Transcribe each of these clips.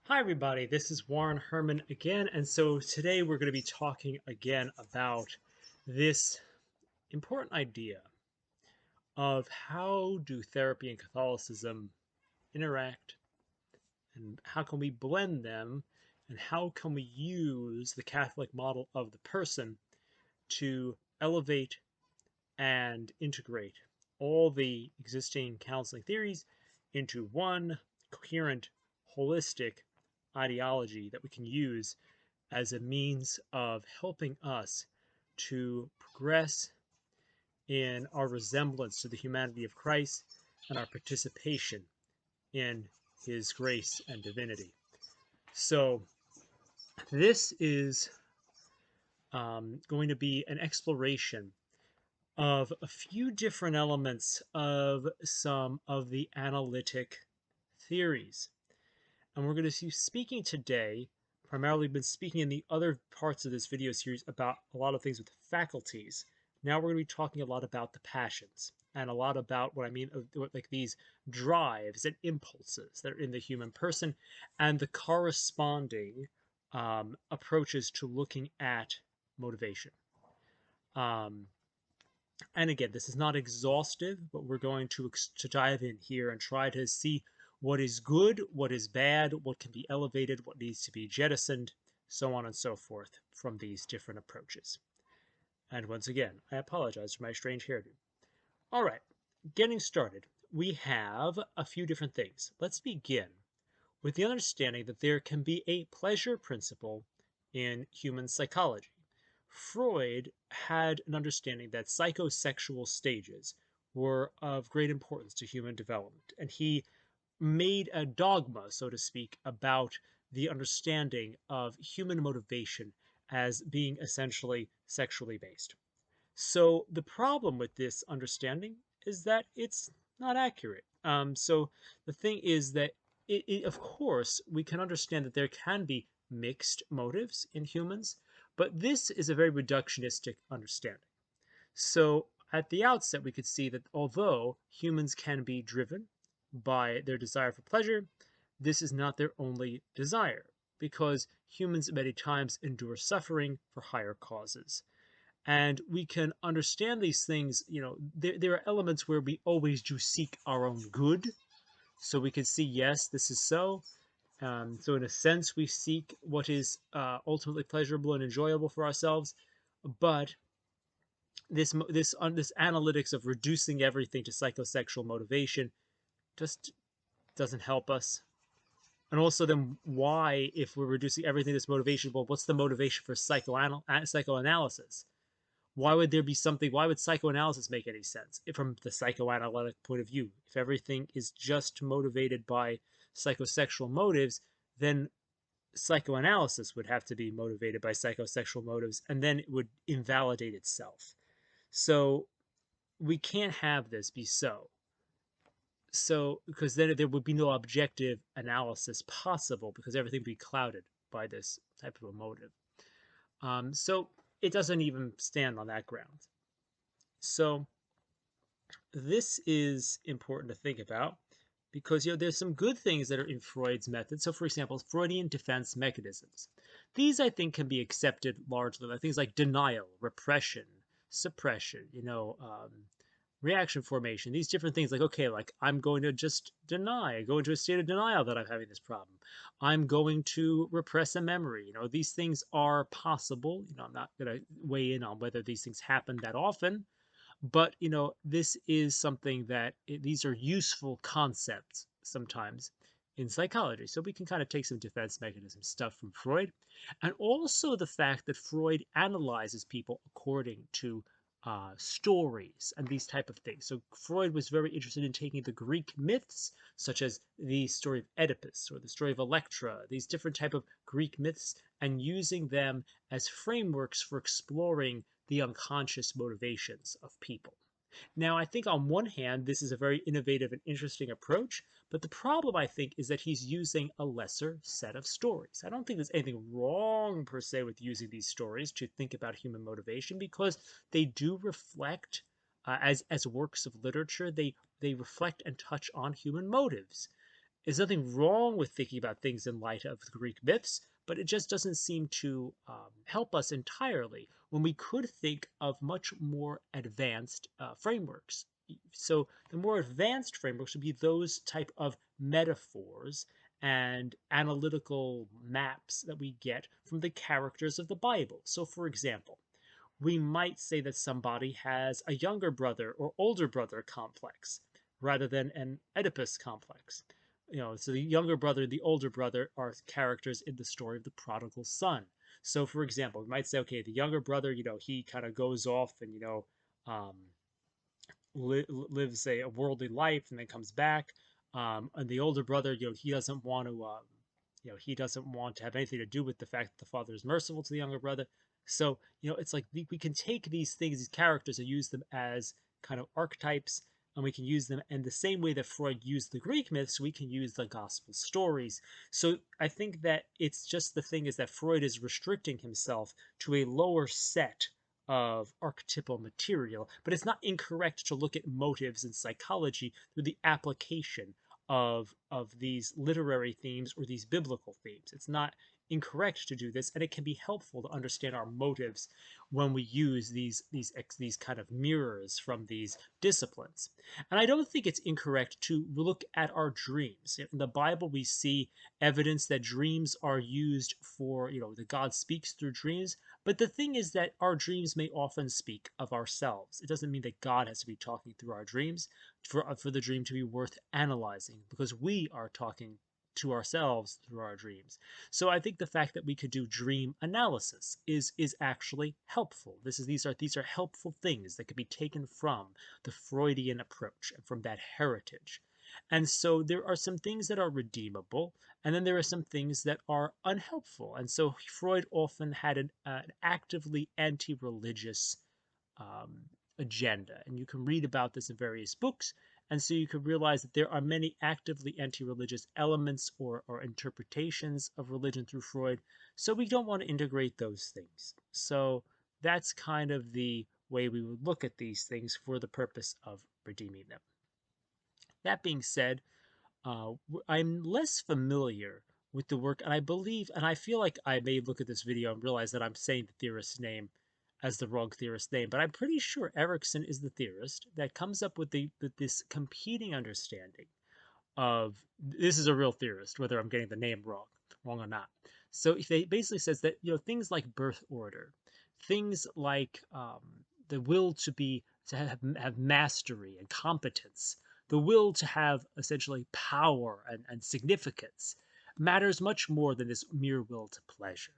Hi, everybody. This is Warren Herman again. And so today we're going to be talking again about this important idea of how do therapy and Catholicism interact, and how can we blend them, and how can we use the Catholic model of the person to elevate and integrate all the existing counseling theories into one coherent, holistic ideology that we can use as a means of helping us to progress in our resemblance to the humanity of Christ and our participation in his grace and divinity. So, this is going to be an exploration of a few different elements of some of the analytic theories. And we're going to be speaking today, primarily been speaking in the other parts of this video series about a lot of things with faculties. Now we're going to be talking a lot about the passions and a lot about what I mean, like these drives and impulses that are in the human person and the corresponding approaches to looking at motivation. Um, and again, this is not exhaustive, but we're going to dive in here and try to see what is good, what is bad, what can be elevated, what needs to be jettisoned, so on and so forth from these different approaches. And once again, I apologize for my strange hairdo. All right, getting started. We have a few different things. Let's begin with the understanding that there can be a pleasure principle in human psychology. Freud had an understanding that psychosexual stages were of great importance to human development, and he made a dogma, so to speak, about the understanding of human motivation as being essentially sexually based. So the problem with this understanding is that it's not accurate. So the thing is that of course, we can understand that there can be mixed motives in humans, but this is a very reductionistic understanding. So at the outset, we could see that although humans can be driven by their desire for pleasure, this is not their only desire, because humans many times endure suffering for higher causes. And we can understand these things, there are elements where we always do seek our own good. So we can see, yes, this is so. So in a sense, we seek what is ultimately pleasurable and enjoyable for ourselves. But this analytics of reducing everything to psychosexual motivation just doesn't help us. And also, then why, if we're reducing everything to this motivation, well, what's the motivation for psychoanalysis? Why would there be something? Why would psychoanalysis make any sense from the psychoanalytic point of view? If everything is just motivated by psychosexual motives, then psychoanalysis would have to be motivated by psychosexual motives, and then it would invalidate itself. So we can't have this be so. So, because then there would be no objective analysis possible, because everything would be clouded by this type of a motive. So it doesn't even stand on that ground. So this is important to think about because there's some good things that are in Freud's method. So for example, Freudian defense mechanisms. These I think can be accepted largely, like things like denial, repression, suppression, reaction formation, these different things like, okay, like I'm going to just go into a state of denial that I'm having this problem. I'm going to repress a memory. These things are possible. I'm not going to weigh in on whether these things happen that often, but this is something that these are useful concepts sometimes in psychology. So we can kind of take some defense mechanism stuff from Freud, and also the fact that Freud analyzes people according to stories and these type of things. So Freud was very interested in taking the Greek myths, such as the story of Oedipus or the story of Electra, these different type of Greek myths, and using them as frameworks for exploring the unconscious motivations of people. Now, I think on one hand, this is a very innovative and interesting approach, but the problem, I think, is that he's using a lesser set of stories. I don't think there's anything wrong, per se, with using these stories to think about human motivation because they do reflect, as works of literature, they reflect and touch on human motives. There's nothing wrong with thinking about things in light of the Greek myths, but it just doesn't seem to help us entirely when we could think of much more advanced frameworks. So the more advanced frameworks would be those type of metaphors and analytical maps that we get from the characters of the Bible. So, for example, we might say that somebody has a younger brother or older brother complex rather than an Oedipus complex. So the younger brother and the older brother are characters in the story of the prodigal son. So, for example, we might say, okay, the younger brother, he kind of goes off and um, lives a worldly life and then comes back. And the older brother, he doesn't want to, he doesn't want to have anything to do with the fact that the father is merciful to the younger brother. So, it's like we can take these things, these characters, and use them as kind of archetypes, and we can use them in the same way that Freud used the Greek myths, we can use the gospel stories. So I think that it's just the thing is that Freud is restricting himself to a lower set of archetypal material, but it's not incorrect to look at motives in psychology through the application of these literary themes or these biblical themes. It's not incorrect to do this, and it can be helpful to understand our motives when we use these kind of mirrors from these disciplines. And I don't think it's incorrect to look at our dreams. In the Bible, we see evidence that dreams are used for, that God speaks through dreams. But the thing is that our dreams may often speak of ourselves. It doesn't mean that God has to be talking through our dreams for the dream to be worth analyzing, because we are talking to ourselves through our dreams. So I think the fact that we could do dream analysis is actually helpful. These are helpful things that could be taken from the Freudian approach and from that heritage. And so there are some things that are redeemable, and then there are some things that are unhelpful. And so Freud often had an actively anti-religious um, agenda. And you can read about this in various books. And so you can realize that there are many actively anti-religious elements or interpretations of religion through Freud. So we don't want to integrate those things. So that's kind of the way we would look at these things for the purpose of redeeming them. That being said, I'm less familiar with the work, and I believe, and I feel like I may look at this video and realize that I'm saying the theorist's name as the wrong theorist name, but I'm pretty sure Erikson is the theorist that comes up with this competing understanding of this is a real theorist, whether I'm getting the name wrong or not. So he basically says that things like birth order, things like the will to have mastery and competence, the will to have essentially power and significance matters much more than this mere will to pleasure.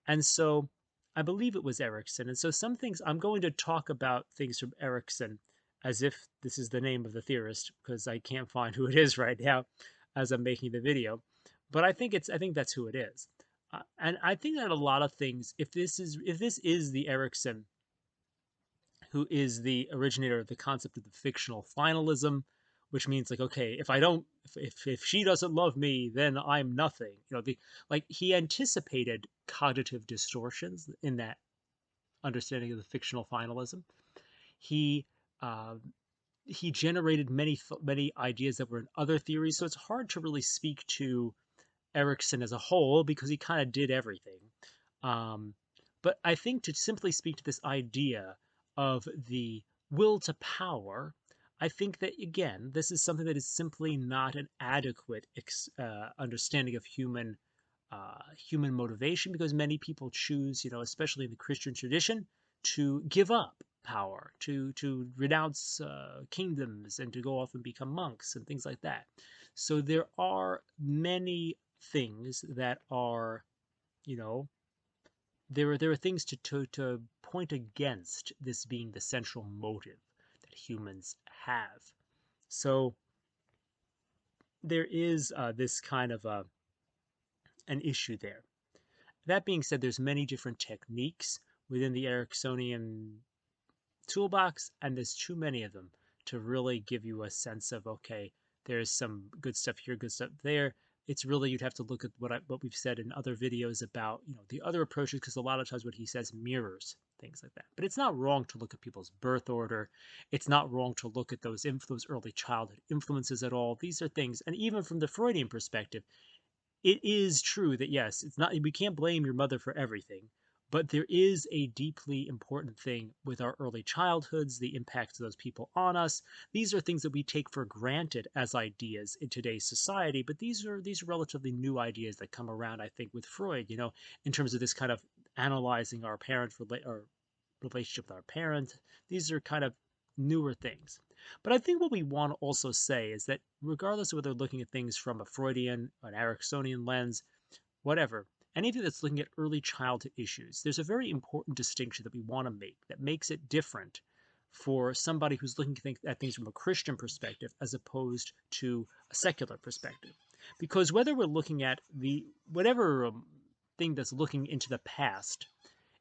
And so I believe it was Erikson. And so some things I'm going to talk about things from Erikson as if this is the name of the theorist because I can't find who it is right now as I'm making the video. But I think that's who it is. And I think that a lot of things, if this is the Erikson who is the originator of the concept of the fictional finalism, which means like, okay, if I don't, if she doesn't love me, then I'm nothing. Like he anticipated cognitive distortions in that understanding of the fictional finalism. He uh, he generated many ideas that were in other theories, so it's hard to really speak to Erikson as a whole because he kind of did everything. Um, but I think to simply speak to this idea of the will to power, I think that again, this is something that is simply not an adequate understanding of human motivation because many people choose, especially in the Christian tradition, to give up power, to renounce kingdoms, and to go off and become monks and things like that. So there are many things that are, you know, there are things to point against this being the central motive that humans have. So there is this kind of an issue there. That being said, there's many different techniques within the Ericksonian toolbox, and there's too many of them to really give you a sense of, okay, there's some good stuff here, good stuff there. it's really, you'd have to look at what we've said in other videos about, the other approaches, because a lot of times what he says mirrors things like that. But it's not wrong to look at people's birth order. It's not wrong to look at those early childhood influences at all. These are things, and even from the Freudian perspective, it is true that yes, it's not, we can't blame your mother for everything, but there is a deeply important thing with our early childhoods, the impacts of those people on us. These are things that we take for granted as ideas in today's society, but these are relatively new ideas that come around, I think, with Freud, in terms of this kind of analyzing our our relationship with our parent. These are kind of newer things. But I think what we want to also say is that regardless of whether looking at things from a Freudian, an Ericksonian lens, whatever, anything that's looking at early childhood issues, there's a very important distinction that we want to make that makes it different for somebody who's looking at things from a Christian perspective as opposed to a secular perspective. Because whether we're looking at whatever thing that's looking into the past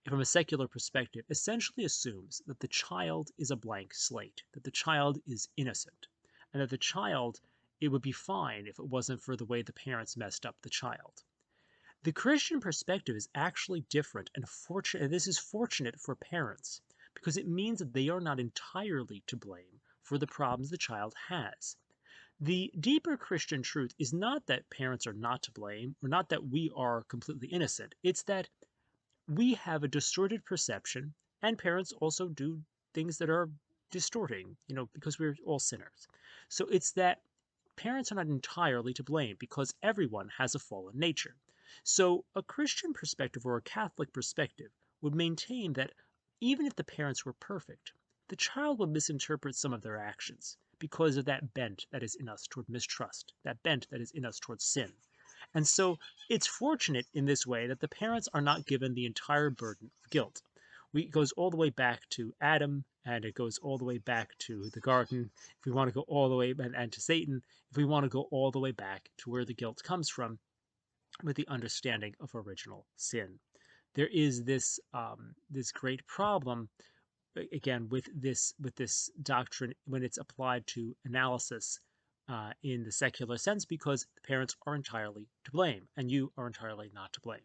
from a secular perspective, essentially assumes that the child is a blank slate, that the child is innocent, and that the child, it would be fine if it wasn't for the way the parents messed up the child. The Christian perspective is actually different and fortunate, and this is fortunate for parents because it means that they are not entirely to blame for the problems the child has. The deeper Christian truth is not that parents are not to blame or not that we are completely innocent. It's that we have a distorted perception, and parents also do things that are distorting, because we're all sinners. So it's that parents are not entirely to blame because everyone has a fallen nature. So a Christian perspective or a Catholic perspective would maintain that even if the parents were perfect, the child would misinterpret some of their actions because of that bent that is in us toward mistrust, that bent that is in us toward sin. And so it's fortunate in this way that the parents are not given the entire burden of guilt. It goes all the way back to Adam, and it goes all the way back to the garden. If we want to go all the way, and to Satan, if we want to go all the way back to where the guilt comes from, with the understanding of original sin. There is this great problem again with this doctrine when it's applied to analysis in the secular sense, because the parents are entirely to blame and you are entirely not to blame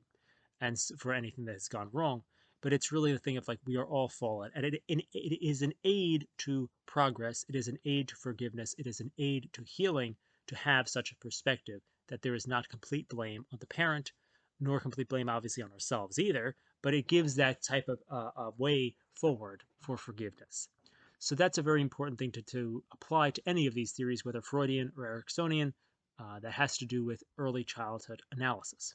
and for anything that has gone wrong. But it's really the thing of like we are all fallen, and it is an aid to progress. It is an aid to forgiveness. It is an aid to healing to have such a perspective that there is not complete blame on the parent, nor complete blame obviously on ourselves either. But it gives that type of way forward for forgiveness. So that's a very important thing to apply to any of these theories, whether Freudian or Ericksonian, that has to do with early childhood analysis.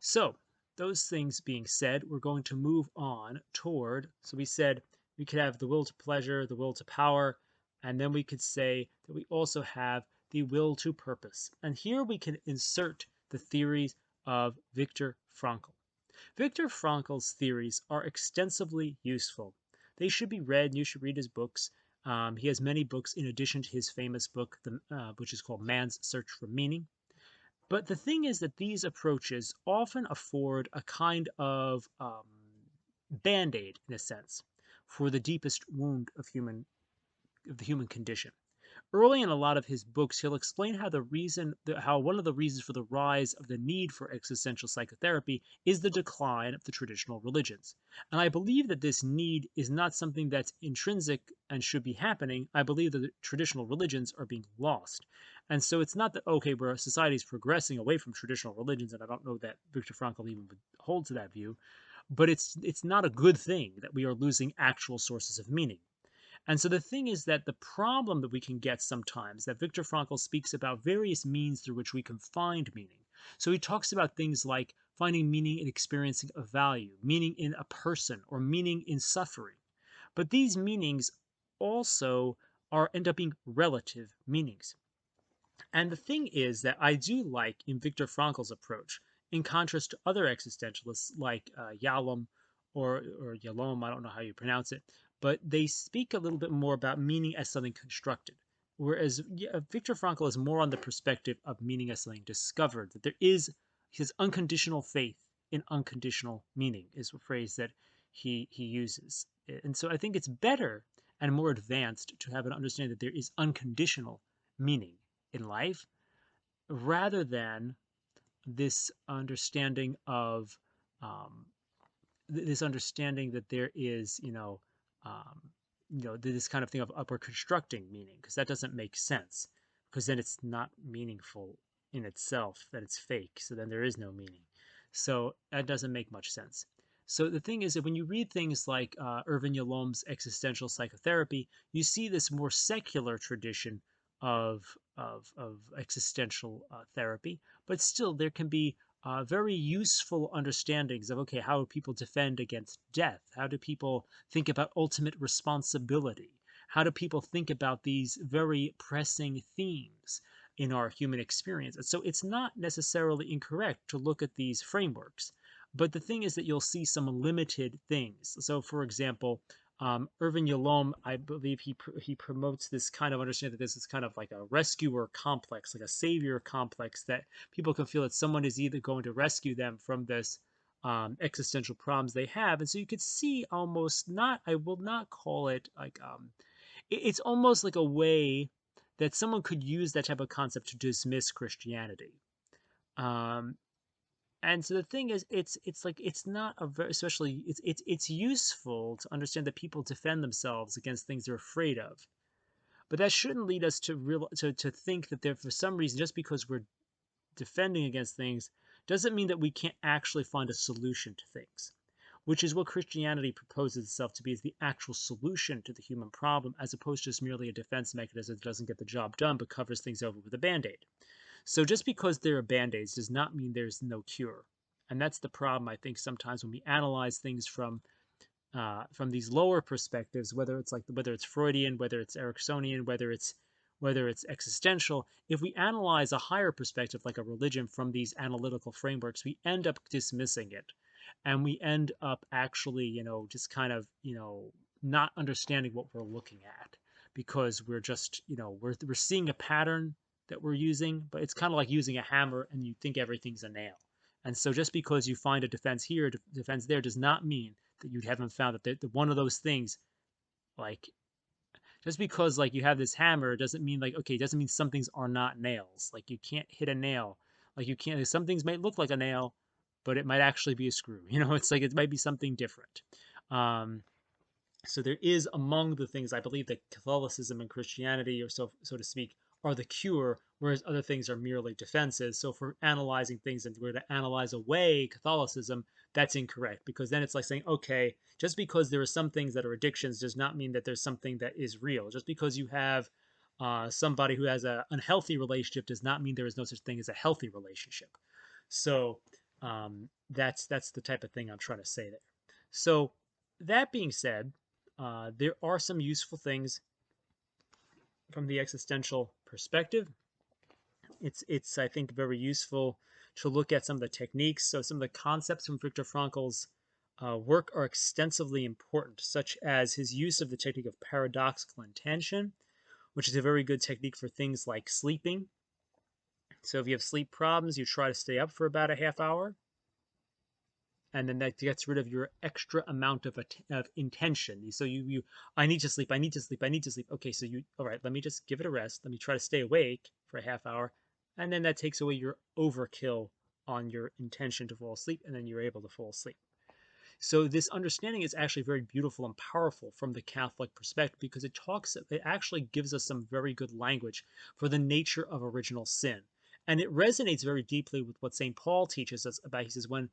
So those things being said, we're going to move on toward, so we said we could have the will to pleasure, the will to power, and then we could say that we also have the will to purpose. And here we can insert the theories of Viktor Frankl. Viktor Frankl's theories are extensively useful. They should be read, and you should read his books. He has many books in addition to his famous book, which is called Man's Search for Meaning. But the thing is that these approaches often afford a kind of band-aid, in a sense, for the deepest wound of the human condition. Early in a lot of his books, he'll explain how one of the reasons for the rise of the need for existential psychotherapy is the decline of the traditional religions. And I believe that this need is not something that's intrinsic and should be happening. I believe that the traditional religions are being lost. And so it's not that, okay, where society is progressing away from traditional religions, and I don't know that Viktor Frankl even would hold to that view, but it's not a good thing that we are losing actual sources of meaning. And so the thing is that the problem that we can get sometimes, that Viktor Frankl speaks about various means through which we can find meaning. So he talks about things like finding meaning in experiencing a value, meaning in a person, or meaning in suffering. But these meanings also end up being relative meanings. And the thing is that I do like in Viktor Frankl's approach, in contrast to other existentialists like Yalom or Yalom, I don't know how you pronounce it, but they speak a little bit more about meaning as something constructed. Whereas Viktor Frankl is more on the perspective of meaning as something discovered, that there is his unconditional faith in unconditional meaning, is a phrase that he uses. And so I think it's better and more advanced to have an understanding that there is unconditional meaning in life rather than this understanding of um, this understanding that there is, this kind of thing of upward constructing meaning, because that doesn't make sense, because then it's not meaningful in itself, that it's fake. So then there is no meaning. So that doesn't make much sense. So the thing is that when you read things like Irvin Yalom's existential psychotherapy, you see this more secular tradition of existential therapy, but still there can be very useful understandings of, okay, how do people defend against death? How do people think about ultimate responsibility? How do people think about these very pressing themes in our human experience? And so it's not necessarily incorrect to look at these frameworks. But the thing is that you'll see some limited things. So, for example, Irvin Yalom, I believe he promotes this kind of understanding that this is kind of like a rescuer complex, like a savior complex, that people can feel that someone is either going to rescue them from this existential problems they have. And so you could see almost not, I will not call it like, it's almost like a way that someone could use that type of concept to dismiss Christianity. Um, and so the thing is, it's like it's not a very, especially it's useful to understand that people defend themselves against things they're afraid of, but that shouldn't lead us to to think that there, for some reason, just because we're defending against things doesn't mean that we can't actually find a solution to things, which is what Christianity proposes itself to be, as the actual solution to the human problem, as opposed to just merely a defense mechanism that doesn't get the job done but covers things over with a band-aid. So just because there are band-aids does not mean there's no cure. And that's the problem, I think, sometimes when we analyze things from these lower perspectives, whether it's Freudian, whether it's Ericksonian, whether it's existential. If we analyze a higher perspective, like a religion, from these analytical frameworks, we end up dismissing it, and we end up actually, just kind of, not understanding what we're looking at, because we're just, we're seeing a pattern that we're using, but it's kind of like using a hammer and you think everything's a nail. And so just because you find a defense here, defense there, does not mean that you haven't found that one of those things, like, just because like you have this hammer doesn't mean, like, okay, it doesn't mean some things are not nails. Like, you can't hit a nail. Like, you can't, some things might look like a nail, but it might actually be a screw. It's like it might be something different. Um, so there is, among the things I believe, that Catholicism and Christianity, or so to speak, are the cure, whereas other things are merely defenses. So for analyzing things and we're to analyze away Catholicism, that's incorrect, because then it's like saying, okay, just because there are some things that are addictions does not mean that there's something that is real. Just because you have somebody who has an unhealthy relationship does not mean there is no such thing as a healthy relationship. So that's the type of thing I'm trying to say there. So that being said, there are some useful things from the existential perspective. It's I think very useful to look at some of the techniques. So some of the concepts from Viktor Frankl's work are extensively important, such as his use of the technique of paradoxical intention, which is a very good technique for things like sleeping. So if you have sleep problems, you try to stay up for about a half hour, and then that gets rid of your extra amount of intention. So I need to sleep, I need to sleep, I need to sleep. Okay, so all right, let me just give it a rest. Let me try to stay awake for a half hour, and then that takes away your overkill on your intention to fall asleep, and then you're able to fall asleep. So this understanding is actually very beautiful and powerful from the Catholic perspective, because it actually gives us some very good language for the nature of original sin. And it resonates very deeply with what St. Paul teaches us about. He says, when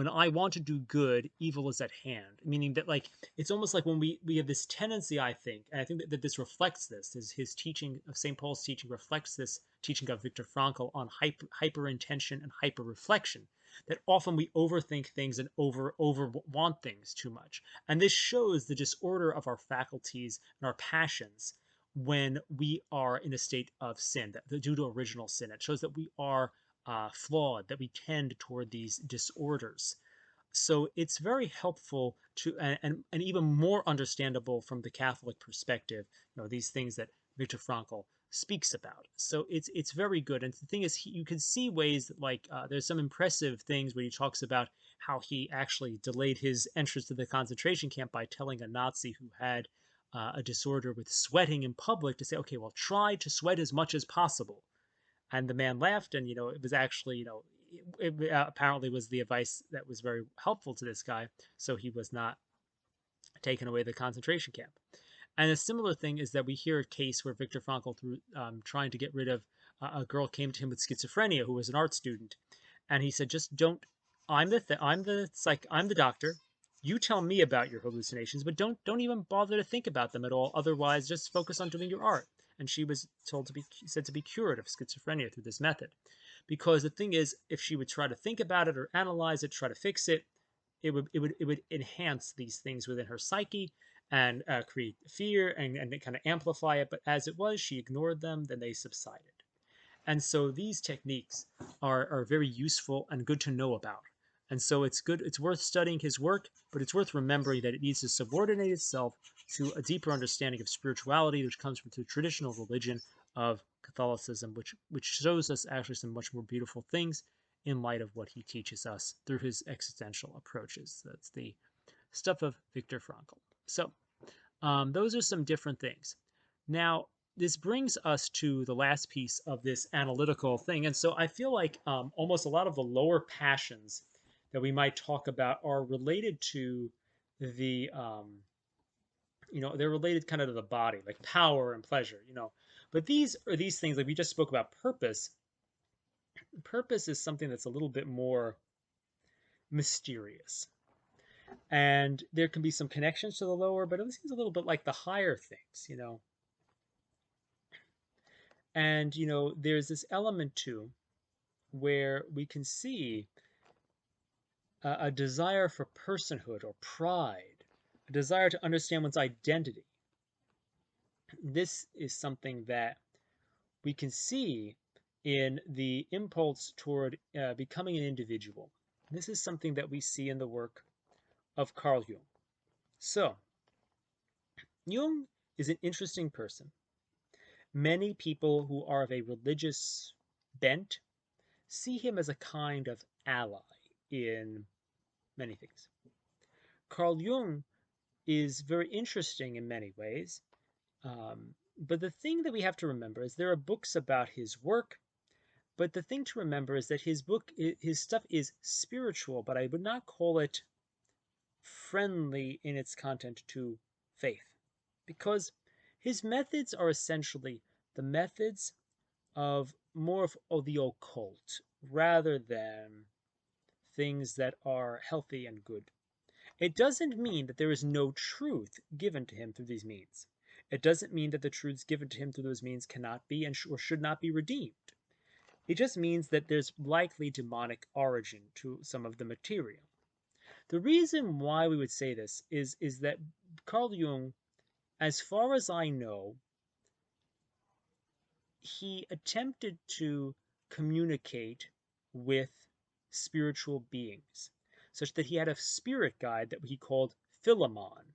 I want to do good, evil is at hand. Meaning that, like, it's almost like when we have this tendency, I think, and I think that this reflects this, his teaching of St. Paul's teaching reflects this teaching of Viktor Frankl on hyper intention and hyper reflection, that often we overthink things and over want things too much. And this shows the disorder of our faculties and our passions when we are in a state of sin, due to original sin. It shows that we are flawed, that we tend toward these disorders. So it's very helpful to, and even more understandable from the Catholic perspective, these things that Viktor Frankl speaks about. So it's very good. And the thing is, you can see ways that, like, there's some impressive things where he talks about how he actually delayed his entrance to the concentration camp by telling a Nazi who had a disorder with sweating in public to say, okay, well, try to sweat as much as possible. And the man laughed, and it was actually, apparently was the advice that was very helpful to this guy, so he was not taken away to the concentration camp. And a similar thing is that we hear a case where Viktor Frankl, through trying to get rid of a girl, came to him with schizophrenia who was an art student, and he said, "Just don't. I'm the doctor. You tell me about your hallucinations, but don't even bother to think about them at all. Otherwise, just focus on doing your art." And she was said to be cured of schizophrenia through this method, because the thing is, if she would try to think about it or analyze it, try to fix it, it would enhance these things within her psyche and create fear and kind of amplify it. But as it was, she ignored them, then they subsided. And so these techniques are very useful and good to know about. And so it's worth studying his work, but it's worth remembering that it needs to subordinate itself to a deeper understanding of spirituality, which comes from the traditional religion of Catholicism, which shows us actually some much more beautiful things in light of what he teaches us through his existential approaches. That's the stuff of Viktor Frankl. So those are some different things. Now, this brings us to the last piece of this analytical thing. And so I feel like almost a lot of the lower passions that we might talk about are related to the, they're related kind of to the body, like power and pleasure. But these are these things, like we just spoke about purpose. Purpose is something that's a little bit more mysterious. And there can be some connections to the lower, but it seems a little bit like the higher things. And, there's this element too where we can see a desire for personhood or pride, a desire to understand one's identity. This is something that we can see in the impulse toward becoming an individual. This is something that we see in the work of Carl Jung. So, Jung is an interesting person. Many people who are of a religious bent see him as a kind of ally in many things. Carl Jung is very interesting in many ways, but the thing that we have to remember is there are books about his work, but the thing to remember is that his stuff is spiritual, but I would not call it friendly in its content to faith, because his methods are essentially the methods of more of the occult rather than things that are healthy and good. It doesn't mean that there is no truth given to him through these means. It doesn't mean that the truths given to him through those means cannot be or should not be redeemed. It just means that there's likely demonic origin to some of the material. The reason why we would say this is that Carl Jung, as far as I know, he attempted to communicate with spiritual beings, such that he had a spirit guide that he called Philemon.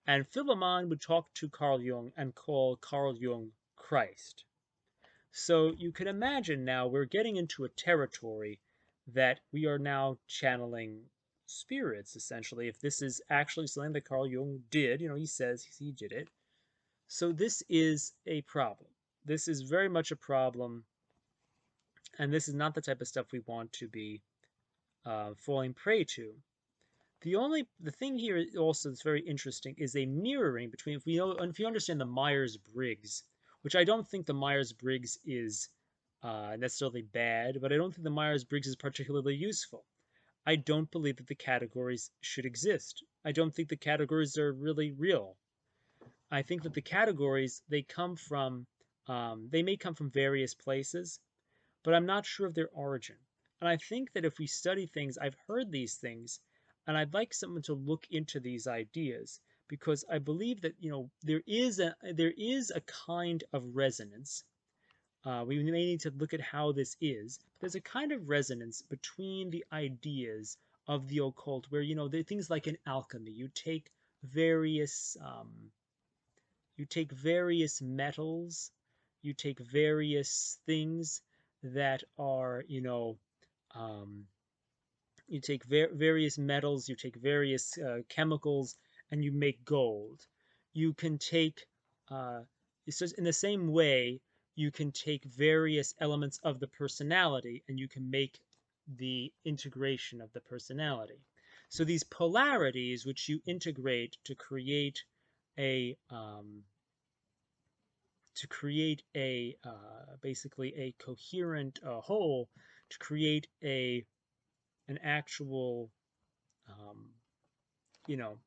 And Philemon would talk to Carl Jung and call Carl Jung Christ. So you can imagine now we're getting into a territory that we are now channeling spirits, essentially, if this is actually something that Carl Jung did. He says he did it. So this is a problem. This is very much a problem, and this is not the type of stuff we want to be falling prey to. The thing here also that's very interesting is a mirroring between, if you understand the Myers-Briggs, which I don't think the Myers-Briggs is necessarily bad, but I don't think the Myers-Briggs is particularly useful. I don't believe that the categories should exist. I don't think the categories are really real. I think that the categories, they may come from various places, but I'm not sure of their origin. And I think that if we study things, I've heard these things, and I'd like someone to look into these ideas, because I believe that there is a kind of resonance. We may need to look at how this is. But there's a kind of resonance between the ideas of the occult, where there are things like in alchemy, various you take various metals, you take various things that are, you take various metals, you take various chemicals, and you make gold. You can take, it's just in the same way, you can take various elements of the personality and you can make the integration of the personality. So these polarities, which you integrate a to create a basically a coherent whole, to create a an actual um, you know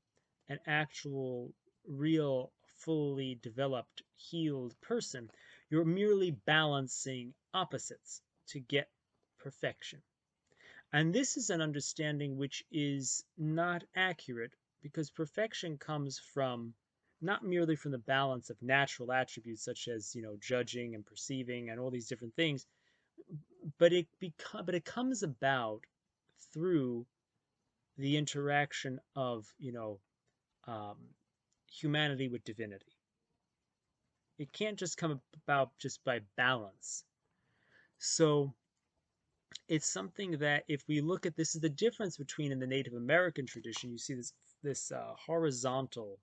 an actual real fully developed healed person, you're merely balancing opposites to get perfection. And this is an understanding which is not accurate, because perfection comes from not merely from the balance of natural attributes such as, judging and perceiving and all these different things, but it comes about through the interaction of, um, humanity with divinity. It can't just come about just by balance. So it's something that, if we look at, this is the difference between, in the Native American tradition, you see this horizontal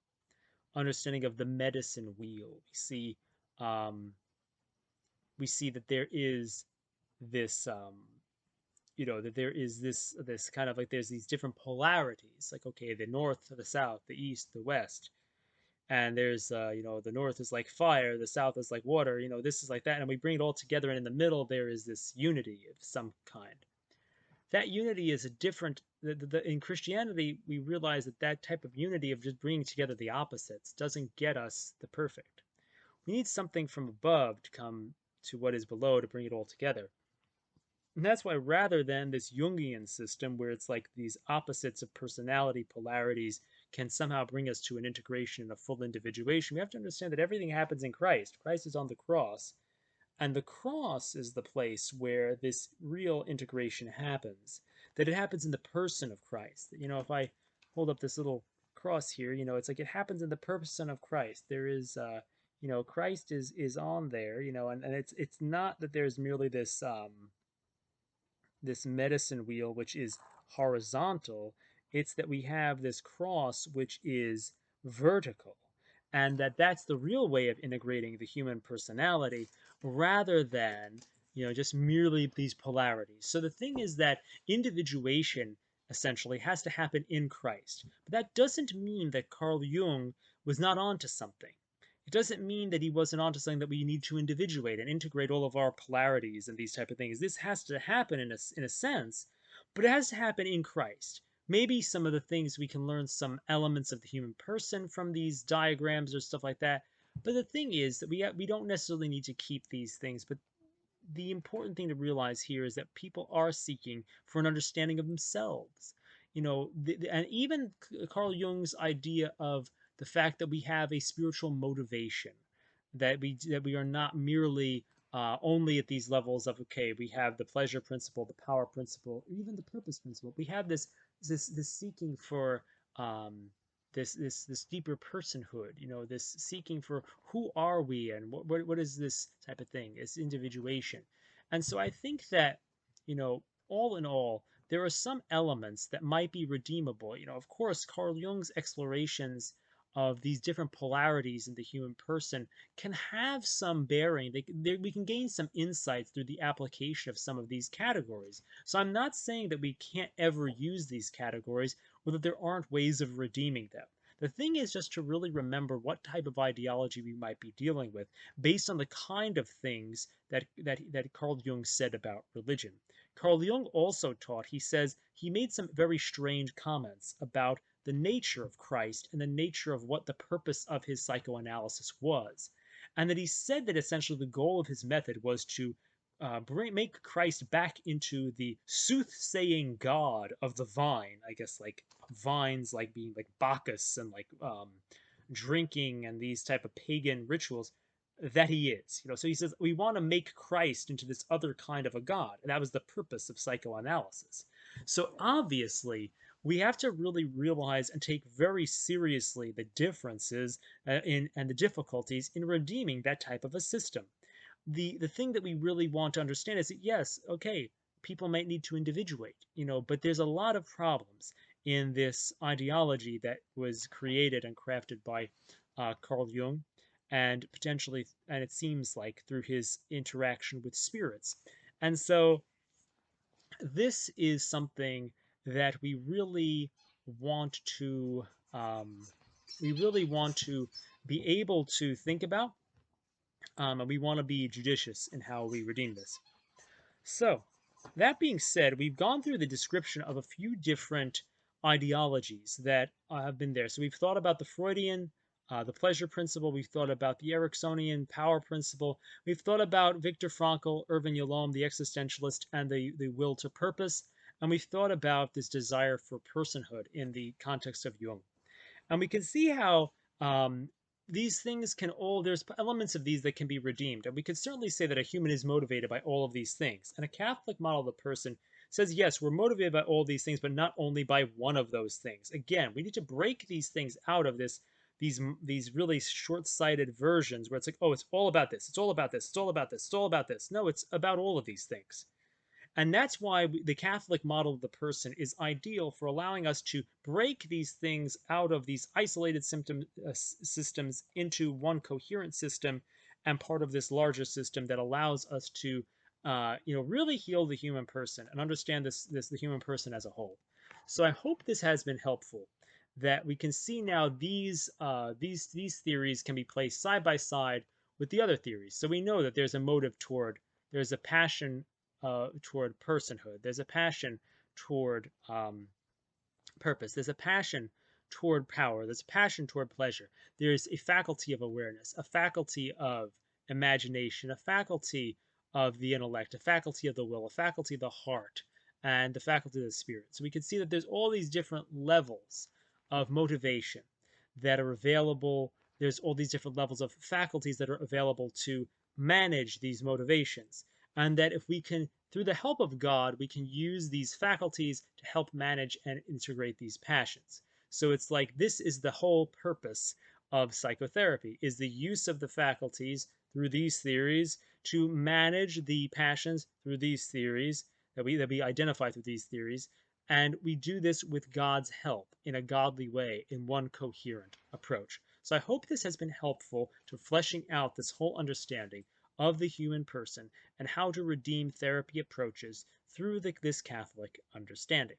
understanding of the medicine wheel. Um, we see that there is this that there is this kind of, like, there's these different polarities, like, okay, the north, the south, the east, the west, and there's the north is like fire, the south is like water, this is like that, and we bring it all together, and in the middle there is this unity of some kind. That unity is a different in Christianity. We realize that that type of unity of just bringing together the opposites doesn't get us the perfect. We need something from above to come to what is below to bring it all together. And that's why, rather than this Jungian system where it's like these opposites of personality polarities can somehow bring us to an integration and a full individuation, we have to understand that everything happens in Christ. Christ is on the cross, and the cross is the place where this real integration happens. That it happens in the person of Christ. If I hold up this little cross here, it's like it happens in the person of Christ. There is, Christ is on there, and it's not that there's merely this medicine wheel which is horizontal. It's that we have this cross which is vertical, and that's the real way of integrating the human personality, rather than just merely these polarities. So the thing is that individuation essentially has to happen in Christ, but that doesn't mean that Carl Jung was not onto something. It doesn't mean that he wasn't onto something, that we need to individuate and integrate all of our polarities and these type of things. This has to happen in a sense, but it has to happen in Christ. Maybe some of the things we can learn some elements of the human person from these diagrams or stuff like that. But the thing is that we don't necessarily need to keep these things. But the important thing to realize here is that people are seeking for an understanding of themselves. And even Carl Jung's idea of the fact that we have a spiritual motivation, that we are not merely only at these levels of, okay, we have the pleasure principle, the power principle, or even the purpose principle. We have this seeking for um, this deeper personhood, this seeking for who are we, and what is this type of thing, it's individuation. And so I think that, all in all, there are some elements that might be redeemable. Of course, Carl Jung's explorations of these different polarities in the human person can have some bearing. We can gain some insights through the application of some of these categories. So I'm not saying that we can't ever use these categories, or that there aren't ways of redeeming them. The thing is just to really remember what type of ideology we might be dealing with, based on the kind of things that Carl Jung said about religion. Carl Jung also taught, he says, he made some very strange comments about the nature of Christ and the nature of what the purpose of his psychoanalysis was. And that he said that essentially the goal of his method was to make Christ back into the soothsaying god of the vine. I guess, like, vines, like being like Bacchus and like drinking and these type of pagan rituals, that he is. So he says we want to make Christ into this other kind of a god, and that was the purpose of psychoanalysis. So obviously, we have to really realize and take very seriously the differences in and the difficulties in redeeming that type of a system. The thing that we really want to understand is that, yes, okay, people might need to individuate, but there's a lot of problems in this ideology that was created and crafted by Carl Jung, and potentially, and it seems like, through his interaction with spirits. And so this is something that want to um, we really want to be able to think about, and we want to be judicious in how we redeem this. So, that being said, we've gone through the description of a few different ideologies that have been there. So, we've thought about the Freudian, the pleasure principle. We've thought about the Ericksonian power principle. We've thought about Viktor Frankl, Irvin Yalom, the existentialist, and the will to purpose. And we've thought about this desire for personhood in the context of Jung. And we can see how these things can all, there's elements of these that can be redeemed. And we could certainly say that a human is motivated by all of these things. And a Catholic model of the person says, yes, we're motivated by all these things, but not only by one of those things. Again, we need to break these things out of these really short-sighted versions where it's like, oh, it's all about this, it's all about this, it's all about this, it's all about this. No, it's about all of these things. And that's why the Catholic model of the person is ideal for allowing us to break these things out of these isolated systems into one coherent system and part of this larger system that allows us to, really heal the human person and understand the human person as a whole. So I hope this has been helpful. That we can see now these theories can be placed side by side with the other theories. So we know that there's a motive there's a passion toward personhood. There's a passion toward purpose. There's a passion toward power. There's a passion toward pleasure. There's a faculty of awareness, a faculty of imagination, a faculty of the intellect, a faculty of the will, a faculty of the heart, and the faculty of the spirit. So we can see that there's all these different levels of motivation that are available. There's all these different levels of faculties that are available to manage these motivations. And that if we can, through the help of God, we can use these faculties to help manage and integrate these passions. So it's like this is the whole purpose of psychotherapy, is the use of the faculties through these theories to manage the passions through these theories that we identify through these theories. And we do this with God's help in a godly way, in one coherent approach. So I hope this has been helpful to fleshing out this whole understanding of the human person and how to redeem therapy approaches through this Catholic understanding.